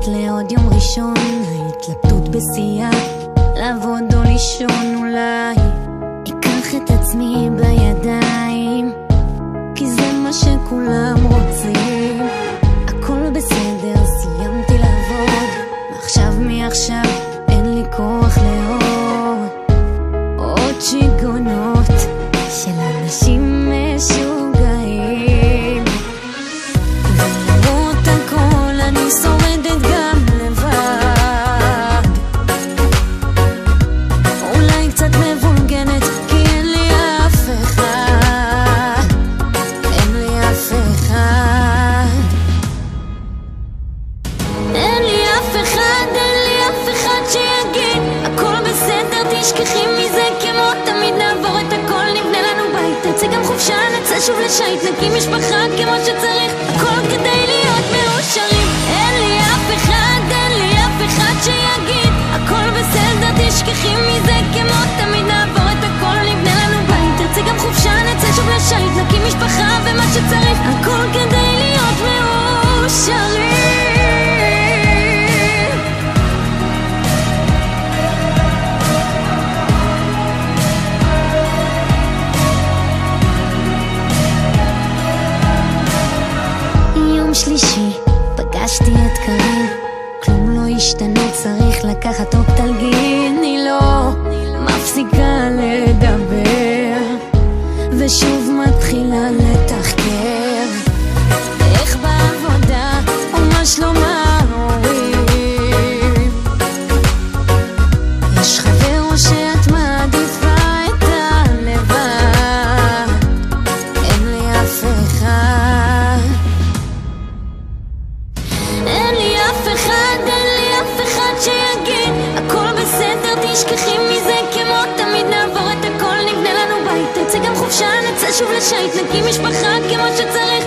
נחכה לעוד יום ראשון, ההתלבטות בשיאה, לעבוד או לישון. אולי אקח את עצמי בידיים, כי זה מה שכולם רוצים. הכל בסדר, סיימתי לעבוד, מעכשיו אין לי כוח לעוד עוד שיגעונות של אנשים משוגעים. ולמרות הכל אני שורדת גם לבד, אולי קצת מבולגנת כי אין לי אף אחד, אין לי אף אחד, אין לי אף אחד, אין לי אף אחד שיגיד הכל בסדר, תשכחי מזה. כמו תמיד נעבור את הכל, נבנה לנו בית, נצא גם חופשה, נצא שוב לשייט, נקים משפחה כמו שצריך, הכל כדי להיות מאושרים. אין לי אף אחד, אין לי אף אחד שיגיד הכל בסדר, תשכחי מזה. כמו תמיד נעבור את הכל, נבנה לנו בית, נצא גם חופשה, נצא שוב לשייט, נקים משפחה ומה שצריך, הכל כדי להיות מאושרים. שלישי פגשתי את קרין, כלום לא השתנה, צריך לקחת אופטלגין. היא לא מפסיקה לדבר ושוב מתחילה לתחקר איך בעבודה ומה שלום ההורים. יש חבר או שאת מעדיפה את הלבד, אין לי אף אחד, אין לי אף אחד, אין לי אף אחד שיגיד הכל בסדר, תשכחי מזה. כמו תמיד נעבור את הכל, נבנה לנו בית, נצא גם חופשה, נצא שוב לשייט, נקים משפחה כמו שצריך,